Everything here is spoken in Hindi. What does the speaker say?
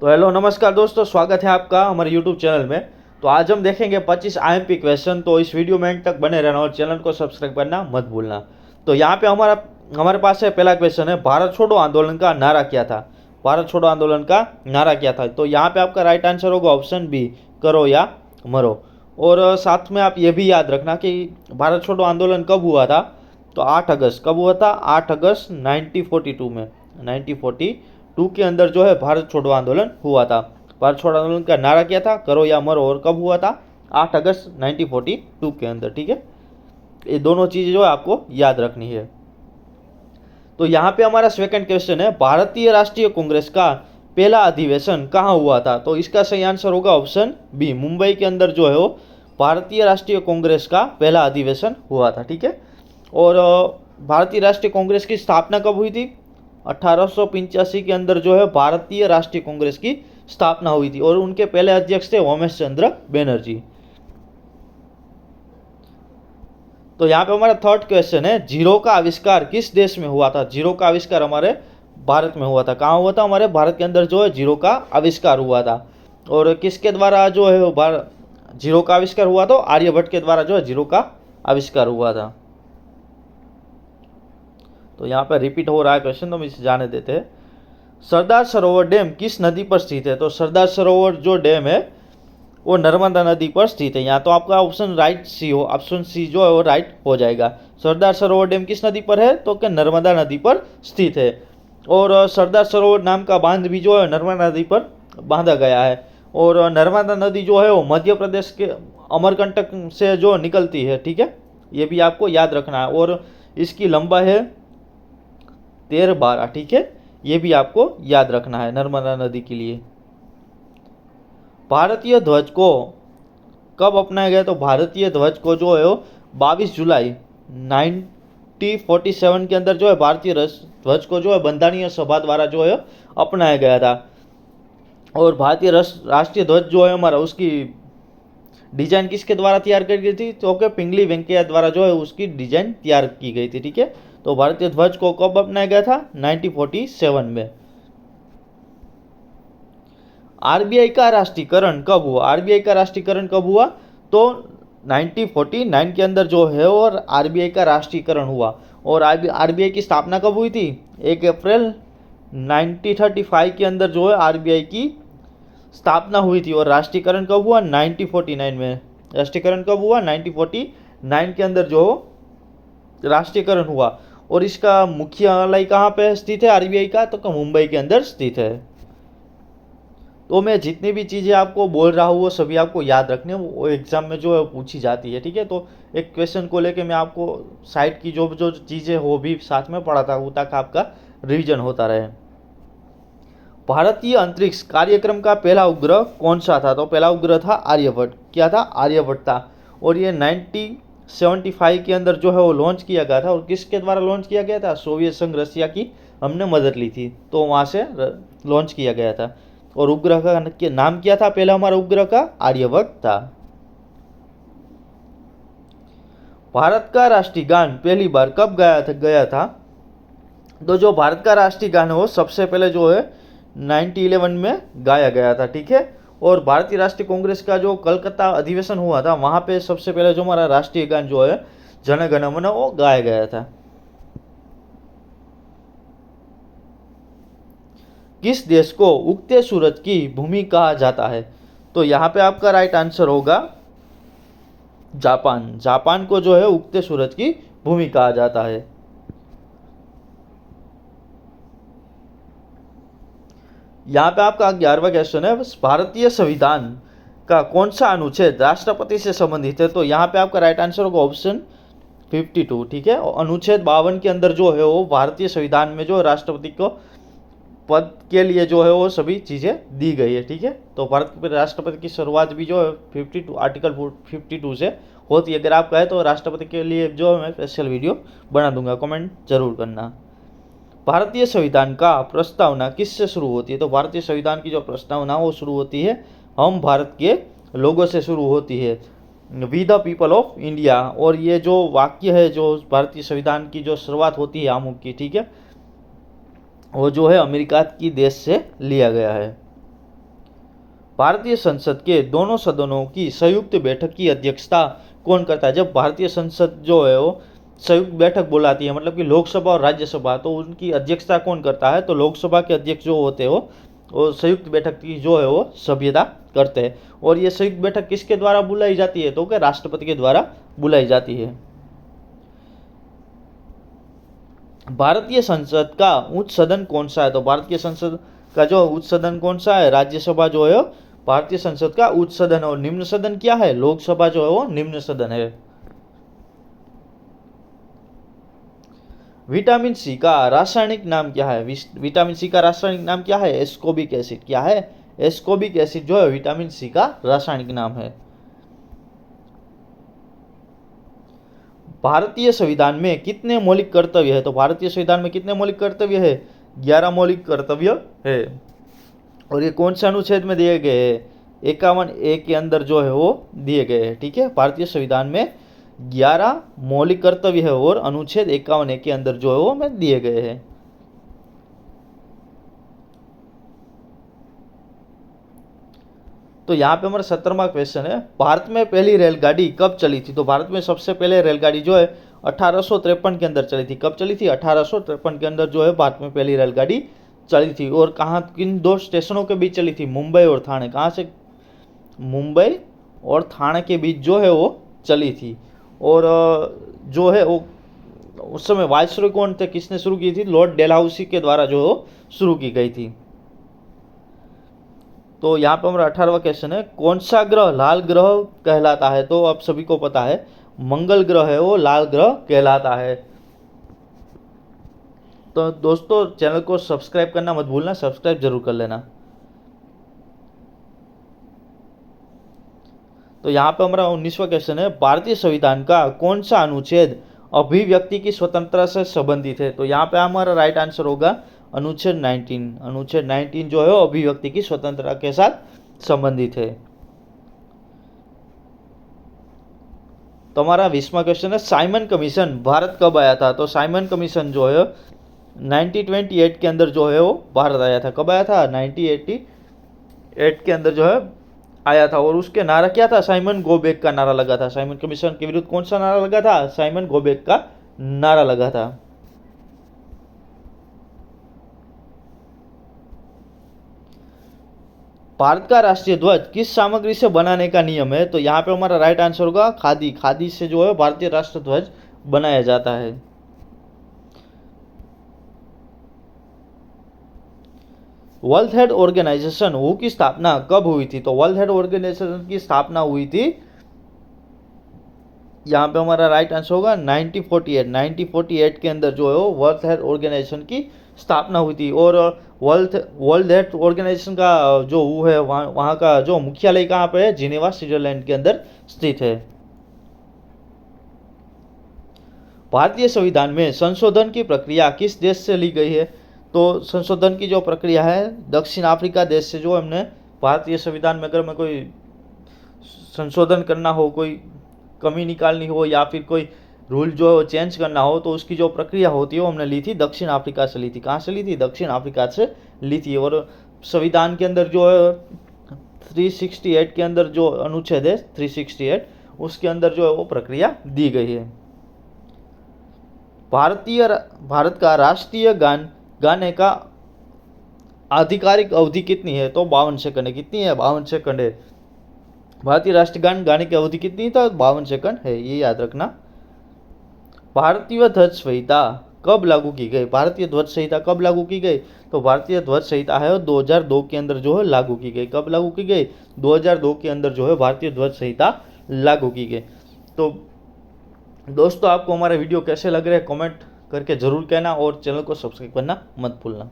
तो हेलो नमस्कार दोस्तों, स्वागत है आपका हमारे यूट्यूब चैनल में। तो आज हम देखेंगे 25 आईएमपी क्वेश्चन। तो इस वीडियो में एंड तक बने रहना और चैनल को सब्सक्राइब करना मत भूलना। तो यहाँ पे हमारे पास है पहला क्वेश्चन है, भारत छोड़ो आंदोलन का नारा क्या था। भारत छोड़ो आंदोलन का नारा क्या था। तो यहाँ पे आपका राइट आंसर होगा ऑप्शन बी, करो या मरो। और साथ में आप ये भी याद रखना कि भारत छोड़ो आंदोलन कब हुआ था। तो 8 अगस्त कब हुआ था, 8 अगस्त 1942 में, 1942 के अंदर जो है भारत छोड़ो आंदोलन हुआ था। भारत छोड़ो आंदोलन का नारा क्या था, करो या मरो, और कब हुआ था, 8 अगस्त 1942 के अंदर। ठीक है, ये दोनों चीज़ें जो है आपको याद रखनी है। तो यहाँ पे हमारा सेकंड क्वेश्चन है, भारतीय राष्ट्रीय कांग्रेस का पहला अधिवेशन कहाँ हुआ था। तो इसका सही आंसर होगा ऑप्शन बी, मुंबई के अंदर जो है वो भारतीय राष्ट्रीय कांग्रेस का पहला अधिवेशन हुआ था। ठीक है, और भारतीय राष्ट्रीय कांग्रेस की स्थापना कब हुई थी, 1885 के अंदर जो है भारतीय राष्ट्रीय कांग्रेस की स्थापना हुई थी, और उनके पहले अध्यक्ष थे उमेश चंद्र बनर्जी। तो यहाँ पे हमारा थर्ड क्वेश्चन है, जीरो का आविष्कार किस देश में हुआ था। जीरो का आविष्कार हमारे भारत में हुआ था। कहाँ हुआ था, हमारे भारत के अंदर जो है जीरो का आविष्कार हुआ था। और किसके द्वारा जो है जीरो का आविष्कार हुआ, तो आर्यभट्ट के द्वारा जो है जीरो का आविष्कार हुआ था। तो यहाँ पर रिपीट हो रहा है क्वेश्चन, तो हम इसे जाने देते हैं। सरदार सरोवर डैम किस नदी पर स्थित है। तो सरदार सरोवर जो डैम है वो नर्मदा नदी पर स्थित है। यहाँ तो आपका ऑप्शन राइट सी हो, ऑप्शन सी जो है वो राइट हो जाएगा। सरदार सरोवर डैम किस नदी पर है, तो क्या नर्मदा नदी पर स्थित है। और सरदार सरोवर नाम का बांध भी जो है नर्मदा नदी पर बांधा गया है। और नर्मदा नदी जो है वो मध्य प्रदेश के अमरकंटक से जो निकलती है। ठीक है, ये भी आपको याद रखना है। और इसकी लंबाई है 13-12। ठीक है, ये भी आपको याद रखना है नर्मदा नदी के लिए। भारतीय ध्वज को कब अपनाया गया। तो भारतीय ध्वज को जो है 22 जुलाई 1947 के अंदर जो है भारतीय ध्वज को जो है बंधारणीय सभा द्वारा जो है अपनाया गया था। और भारतीय राष्ट्रीय ध्वज जो है हमारा, उसकी डिजाइन किसके द्वारा तैयार की गई थी, तो कि पिंगली वेंकैया द्वारा जो है उसकी डिजाइन तैयार की गई थी। ठीक है, तो भारतीय ध्वज को कब अपनाया गया था, 1947 में। आरबीआई का राष्ट्रीयकरण कब हुआ। आरबीआई का राष्ट्रीयकरण कब हुआ, तो 1949 के अंदर जो है और आरबीआई का राष्ट्रीयकरण हुआ। और आरबीआई की स्थापना कब हुई थी, 1 अप्रैल 1935 के अंदर जो है आरबीआई की स्थापना हुई थी। और राष्ट्रीयकरण कब हुआ, 1949 में। राष्ट्रीयकरण कब हुआ, 1949 के अंदर जो राष्ट्रीयकरण हुआ। और इसका मुख्यालय कहाँ पे स्थित है आरबीआई का, तो मुंबई के अंदर स्थित है। तो मैं जितनी भी चीज़ें आपको बोल रहा हूँ वो सभी आपको याद रखने, वो एग्ज़ाम में जो है पूछी जाती है। ठीक है, तो एक क्वेश्चन को लेके मैं आपको साइड की जो जो चीज़ें हो भी साथ में पढ़ाता हूँ ताकि आपका रिवीजन होता रहे। भारतीय अंतरिक्ष कार्यक्रम का पहला उपग्रह कौन सा था। तो पहला उपग्रह था आर्यभट्ट। क्या था, आर्यभट्ट था। और ये 1975 के अंदर जो है वो लॉन्च किया गया था। और किसके द्वारा लॉन्च किया गया था, सोवियत संघ रसिया की हमने मदद ली थी, तो वहाँ से लॉन्च किया गया था। और उपग्रह का नाम क्या था, पहला हमारा उपग्रह का आर्यभट्ट था। भारत का राष्ट्रीय गान पहली बार कब गया था। तो जो भारत का राष्ट्रीय गान है वो सबसे पहले जो है 1911 में गाया गया था। ठीक है, और भारतीय राष्ट्रीय कांग्रेस का जो कलकत्ता अधिवेशन हुआ था वहाँ पे सबसे पहले जो हमारा राष्ट्रीय गान जो है जन गण मन वो गाया गया था। किस देश को उगते सूरज की भूमि कहा जाता है। तो यहाँ पे आपका राइट आंसर होगा जापान। जापान को जो है उगते सूरज की भूमि कहा जाता है। यहाँ पे आपका 11वां क्वेश्चन है, भारतीय संविधान का कौन सा अनुच्छेद राष्ट्रपति से संबंधित है। तो यहाँ पे आपका राइट आंसर होगा ऑप्शन 52। ठीक है, अनुच्छेद 52 के अंदर जो है वो भारतीय संविधान में जो राष्ट्रपति को पद के लिए जो है वो सभी चीज़ें दी गई है। ठीक है, तो भारत के राष्ट्रपति की शुरुआत भी जो है 52 आर्टिकल 52 से होती है। अगर आप कहें तो राष्ट्रपति के लिए जो मैं स्पेशल वीडियो बना दूंगा, कमेंट जरूर करना। भारतीय संविधान का प्रस्तावना किससे शुरू होती है। तो भारतीय संविधान की जो प्रस्तावना वो शुरू होती है हम भारत के लोगों से शुरू होती है, we the people of India. और ये जो वाक्य है जो भारतीय संविधान की जो शुरुआत होती है आमुख की, ठीक है, वो जो है अमेरिका की देश से लिया गया है। भारतीय संसद के दोनों सदनों की संयुक्त बैठक की अध्यक्षता कौन करता है? जब भारतीय संसद जो है वो संयुक्त बैठक बुलाती है, मतलब कि लोकसभा और राज्यसभा, तो उनकी अध्यक्षता कौन करता है? तो लोकसभा के अध्यक्ष जो होते हो वो संयुक्त बैठक की जो है वो सभ्यता करते हैं। और ये संयुक्त बैठक किसके द्वारा बुलाई जाती है? तो कि राष्ट्रपति के द्वारा बुलाई जाती है। भारतीय संसद का उच्च सदन कौन सा है? तो भारतीय संसद का जो उच्च सदन कौन सा है? राज्यसभा जो है भारतीय संसद का उच्च सदन है। और निम्न सदन क्या है? लोकसभा जो है वो निम्न सदन है। विटामिन सी का रासायनिक नाम क्या है? विटामिन सी का रासायनिक नाम क्या है? एस्कोबिक एसिड। क्या है? एस्कोबिक एसिड जो है विटामिन सी का रासायनिक नाम है। भारतीय संविधान में कितने मौलिक कर्तव्य है? तो भारतीय संविधान में कितने मौलिक कर्तव्य है? 11 मौलिक कर्तव्य है। और ये कौन से अनुच्छेद में दिए गए हैं? 51A के अंदर जो है वो दिए गए हैं। ठीक है, भारतीय संविधान में 11 मौलिक कर्तव्य है और अनुच्छेद 51A के अंदर जो है वो में दिए गए हैं। तो यहाँ पे हमारा 17वां क्वेश्चन है, भारत में पहली रेलगाड़ी कब चली थी? तो भारत में सबसे पहले रेलगाड़ी जो है 1853 के अंदर चली थी। कब चली थी? 1853 के अंदर जो है भारत में पहली रेलगाड़ी चली थी। और कहाँ, किन दो स्टेशनों के बीच चली थी? मुंबई और थाने। कहाँ से? मुंबई और थाने के बीच जो है वो चली थी। और जो है वो उस समय वायसरॉय कौन थे? किसने शुरू की थी? लॉर्ड डेलहाउसी के द्वारा जो शुरू की गई थी। तो यहाँ पे हमारा 18वां क्वेश्चन है, कौन सा ग्रह लाल ग्रह कहलाता है? तो आप सभी को पता है मंगल ग्रह है वो लाल ग्रह कहलाता है। तो दोस्तों चैनल को सब्सक्राइब करना मत भूलना, सब्सक्राइब जरूर कर लेना। तो यहाँ पे हमारा 19वां क्वेश्चन है, भारतीय संविधान का कौन सा अनुच्छेद अभिव्यक्ति की स्वतंत्रता से संबंधित है? तो यहाँ पे हमारा राइट आंसर होगा अनुच्छेद 19। अनुच्छेद 19 जो है अभिव्यक्ति की स्वतंत्रता के साथ संबंधित है। तो हमारा 20वां क्वेश्चन है, साइमन कमीशन भारत कब आया था? तो साइमन कमीशन जो है 1928 के अंदर जो है वो भारत आया था। कब आया था? 1988 के अंदर जो है आया था। और उसके नारा क्या था? साइमन गो बैक का नारा लगा था। साइमन कमीशन के विरुद्ध कौन सा नारा लगा था? साइमन गो बैक का नारा लगा था। भारत का राष्ट्रीय ध्वज किस सामग्री से बनाने का नियम है? तो यहाँ पे हमारा राइट आंसर होगा खादी। खादी से जो है भारतीय राष्ट्रीय ध्वज बनाया जाता है। वर्ल्ड हेल्थ ऑर्गेनाइजेशन WHO की स्थापना कब हुई थी? तो वर्ल्ड हेल्थ ऑर्गेनाइजेशन की स्थापना हुई थी, यहाँ पे हमारा राइट आंसर होगा 1948। 1948 के अंदर जो है वर्ल्ड हेल्थ ऑर्गेनाइजेशन की स्थापना हुई थी। और वर्ल्ड हेल्थ ऑर्गेनाइजेशन का जो वो है वहाँ का जो मुख्यालय कहाँ पे है? जिनेवा स्विट्जरलैंड के अंदर स्थित है। भारतीय संविधान में संशोधन की प्रक्रिया किस देश से ली गई है? तो संशोधन की जो प्रक्रिया है दक्षिण अफ्रीका देश से जो हमने भारतीय संविधान में अगर में कोई संशोधन करना हो, कोई कमी निकालनी हो या फिर कोई रूल जो चेंज करना हो, तो उसकी जो प्रक्रिया होती है वो हमने ली थी दक्षिण अफ्रीका से ली थी। कहाँ से ली थी? दक्षिण अफ्रीका से ली थी। और संविधान के अंदर जो है 368 के अंदर जो अनुच्छेद है 368, उसके अंदर जो है वो प्रक्रिया दी गई है। भारत का राष्ट्रीय गान गाने का आधिकारिक अवधि कितनी है? तो 52 सेकंड है। कितनी है? 52 सेकंड है। भारतीय राष्ट्रीय गान गाने की अवधि कितनी है? तो 52 सेकंड है, ये याद रखना। भारतीय ध्वज संहिता कब लागू की गई? भारतीय ध्वज संहिता कब लागू की गई? तो भारतीय ध्वज संहिता है 2002 के अंदर जो है लागू की गई। कब लागू की गई? 2002 के अंदर जो है भारतीय ध्वज संहिता लागू की गई। तो दोस्तों आपको हमारे वीडियो कैसे लग रहे हैं कमेंट करके ज़रूर कहना और चैनल को सब्सक्राइब करना मत भूलना।